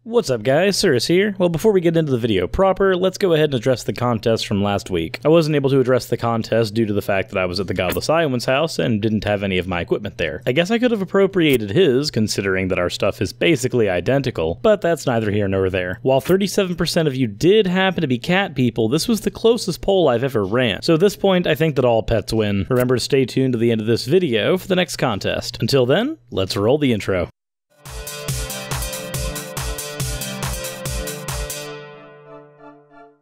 What's up guys, Suris here. Well, before we get into the video proper, let's go ahead and address the contest from last week. I wasn't able to address the contest due to the fact that I was at the Godless Iowan's house and didn't have any of my equipment there. I guess I could have appropriated his, considering that our stuff is basically identical, but that's neither here nor there. While 37% of you did happen to be cat people, this was the closest poll I've ever ran. So at this point, I think that all pets win. Remember to stay tuned to the end of this video for the next contest. Until then, let's roll the intro.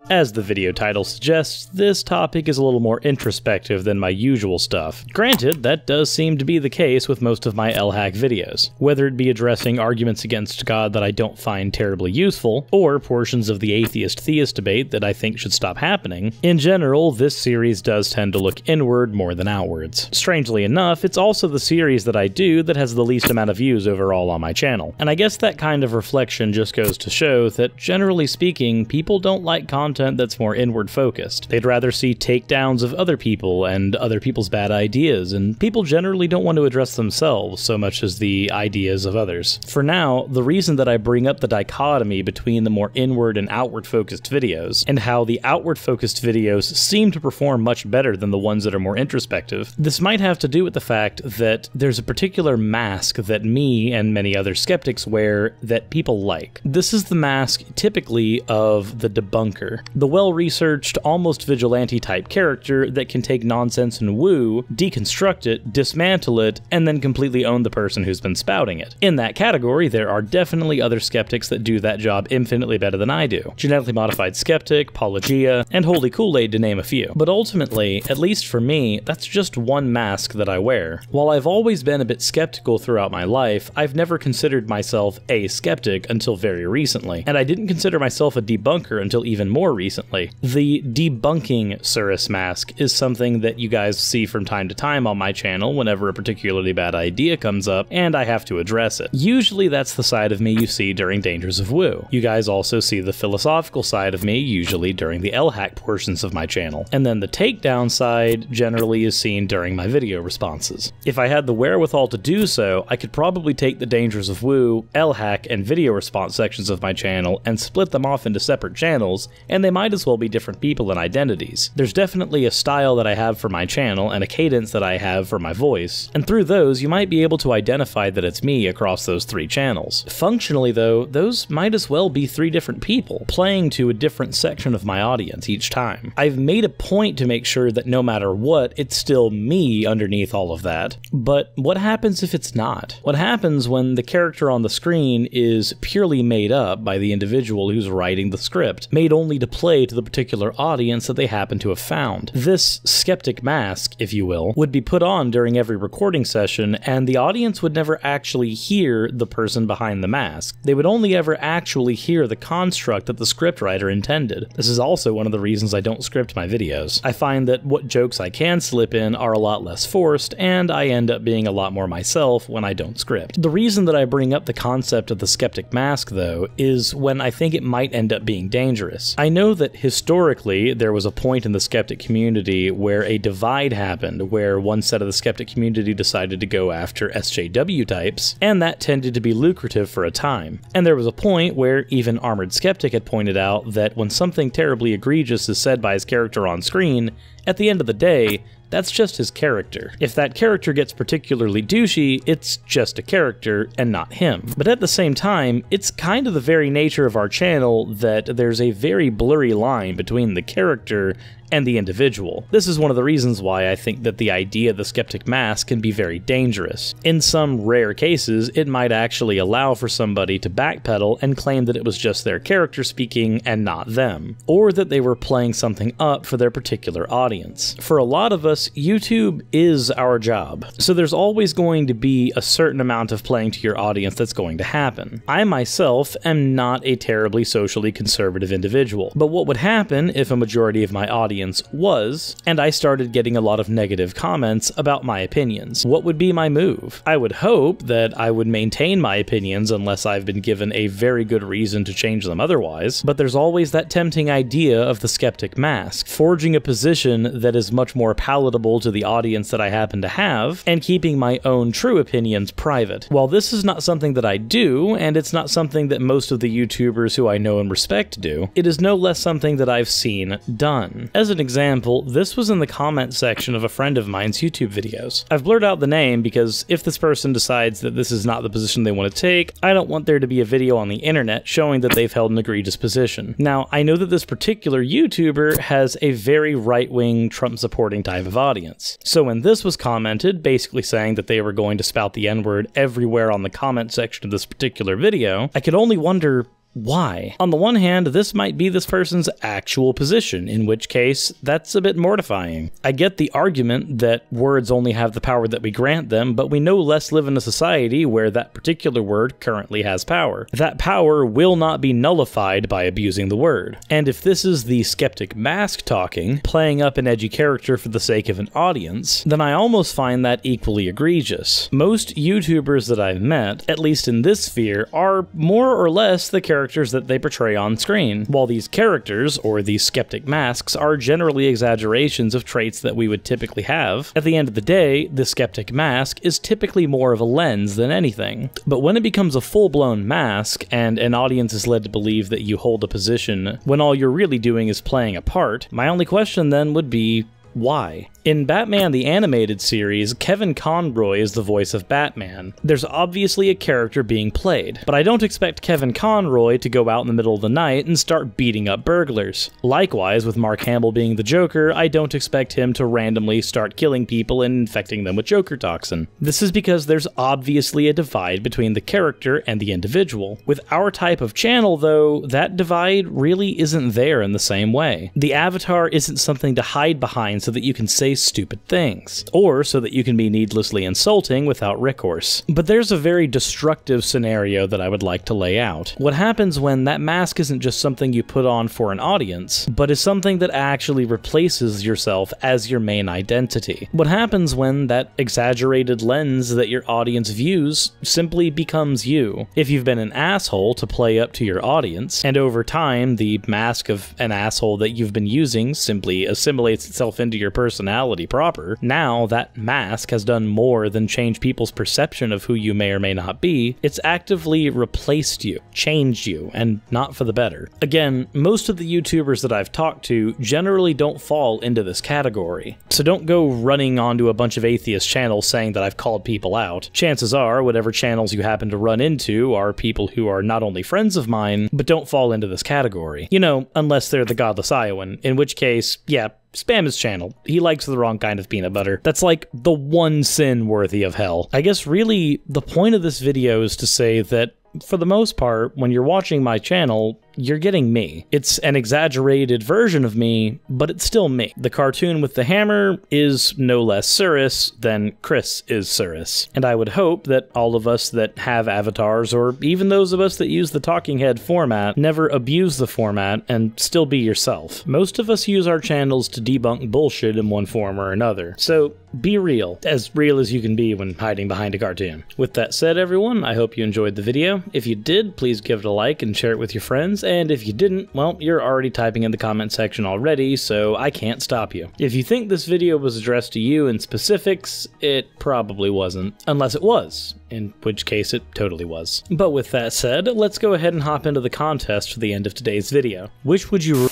As the video title suggests, this topic is a little more introspective than my usual stuff. Granted, that does seem to be the case with most of my LHAC videos, whether it be addressing arguments against God that I don't find terribly useful, or portions of the atheist-theist debate that I think should stop happening. In general, this series does tend to look inward more than outwards. Strangely enough, it's also the series that I do that has the least amount of views overall on my channel. And I guess that kind of reflection just goes to show that, generally speaking, people don't like content that's more inward focused. They'd rather see takedowns of other people and other people's bad ideas, and people generally don't want to address themselves so much as the ideas of others. For now, the reason that I bring up the dichotomy between the more inward and outward focused videos, and how the outward focused videos seem to perform much better than the ones that are more introspective, this might have to do with the fact that there's a particular mask that me and many other skeptics wear that people like. This is the mask typically of the debunker. The well-researched, almost vigilante-type character that can take nonsense and woo, deconstruct it, dismantle it, and then completely own the person who's been spouting it. In that category, there are definitely other skeptics that do that job infinitely better than I do. Genetically Modified Skeptic, Apologia, and Holy Kool-Aid to name a few. But ultimately, at least for me, that's just one mask that I wear. While I've always been a bit skeptical throughout my life, I've never considered myself a skeptic until very recently, and I didn't consider myself a debunker until even more recently. The debunking Suris mask is something that you guys see from time to time on my channel whenever a particularly bad idea comes up and I have to address it. Usually that's the side of me you see during Dangers of Woo. You guys also see the philosophical side of me usually during the LHAC portions of my channel, and then the takedown side generally is seen during my video responses. If I had the wherewithal to do so, I could probably take the Dangers of Woo, LHAC, and video response sections of my channel and split them off into separate channels, and they might as well be different people and identities. There's definitely a style that I have for my channel and a cadence that I have for my voice, and through those you might be able to identify that it's me across those three channels. Functionally though, those might as well be three different people, playing to a different section of my audience each time. I've made a point to make sure that no matter what, it's still me underneath all of that. But what happens if it's not? What happens when the character on the screen is purely made up by the individual who's writing the script, made only to play to the particular audience that they happen to have found? This skeptic mask, if you will, would be put on during every recording session, and the audience would never actually hear the person behind the mask. They would only ever actually hear the construct that the scriptwriter intended. This is also one of the reasons I don't script my videos. I find that what jokes I can slip in are a lot less forced, and I end up being a lot more myself when I don't script. The reason that I bring up the concept of the skeptic mask, though, is when I think it might end up being dangerous. I know that historically, there was a point in the skeptic community where a divide happened, where one set of the skeptic community decided to go after SJW types, and that tended to be lucrative for a time. And there was a point where even Armored Skeptic had pointed out that when something terribly egregious is said by his character on screen, at the end of the day, that's just his character. If that character gets particularly douchey, it's just a character and not him. But at the same time, it's kind of the very nature of our channel that there's a very blurry line between the character and the individual. This is one of the reasons why I think that the idea of the skeptic mask can be very dangerous. In some rare cases, it might actually allow for somebody to backpedal and claim that it was just their character speaking and not them, or that they were playing something up for their particular audience. For a lot of us, YouTube is our job, so there's always going to be a certain amount of playing to your audience that's going to happen. I myself am not a terribly socially conservative individual, but what would happen if a majority of my audience audience was, and I started getting a lot of negative comments about my opinions. What would be my move? I would hope that I would maintain my opinions unless I've been given a very good reason to change them otherwise, but there's always that tempting idea of the skeptic mask, forging a position that is much more palatable to the audience that I happen to have, and keeping my own true opinions private. While this is not something that I do, and it's not something that most of the YouTubers who I know and respect do, it is no less something that I've seen done. As an example, this was in the comment section of a friend of mine's YouTube videos. I've blurred out the name because if this person decides that this is not the position they want to take, I don't want there to be a video on the internet showing that they've held an egregious position. Now, I know that this particular YouTuber has a very right-wing, Trump-supporting type of audience. So when this was commented, basically saying that they were going to spout the N-word everywhere on the comment section of this particular video, I could only wonder why. On the one hand, this might be this person's actual position, in which case, that's a bit mortifying. I get the argument that words only have the power that we grant them, but we no less live in a society where that particular word currently has power. That power will not be nullified by abusing the word. And if this is the skeptic mask talking, playing up an edgy character for the sake of an audience, then I almost find that equally egregious. Most YouTubers that I've met, at least in this sphere, are more or less the characters that they portray on screen, while these characters, or these skeptic masks, are generally exaggerations of traits that we would typically have. At the end of the day, the skeptic mask is typically more of a lens than anything. But when it becomes a full-blown mask, and an audience is led to believe that you hold a position when all you're really doing is playing a part, my only question then would be, why? In Batman the Animated Series, Kevin Conroy is the voice of Batman. There's obviously a character being played, but I don't expect Kevin Conroy to go out in the middle of the night and start beating up burglars. Likewise, with Mark Hamill being the Joker, I don't expect him to randomly start killing people and infecting them with Joker toxin. This is because there's obviously a divide between the character and the individual. With our type of channel, though, that divide really isn't there in the same way. The avatar isn't something to hide behind so that you can say stupid things, or so that you can be needlessly insulting without recourse. But there's a very destructive scenario that I would like to lay out. What happens when that mask isn't just something you put on for an audience, but is something that actually replaces yourself as your main identity? What happens when that exaggerated lens that your audience views simply becomes you? If you've been an asshole to play up to your audience, and over time the mask of an asshole that you've been using simply assimilates itself into your personality proper, now that mask has done more than change people's perception of who you may or may not be. It's actively replaced you, changed you, and not for the better. Again, most of the YouTubers that I've talked to generally don't fall into this category, so don't go running onto a bunch of atheist channels saying that I've called people out. Chances are, whatever channels you happen to run into are people who are not only friends of mine, but don't fall into this category. You know, unless they're the Godless Iowan, in which case, yeah, spam his channel. He likes the wrong kind of peanut butter. That's like the one sin worthy of hell. I guess really the point of this video is to say that for the most part, when you're watching my channel, you're getting me. It's an exaggerated version of me, but it's still me. The cartoon with the hammer is no less Suris than Chris is Suris. And I would hope that all of us that have avatars, or even those of us that use the talking head format, never abuse the format and still be yourself. Most of us use our channels to debunk bullshit in one form or another. So be real as you can be when hiding behind a cartoon. With that said, everyone, I hope you enjoyed the video. If you did, please give it a like and share it with your friends. And if you didn't, well, you're already typing in the comment section already, so I can't stop you. If you think this video was addressed to you in specifics, it probably wasn't. Unless it was, in which case it totally was. But with that said, let's go ahead and hop into the contest for the end of today's video. Which would you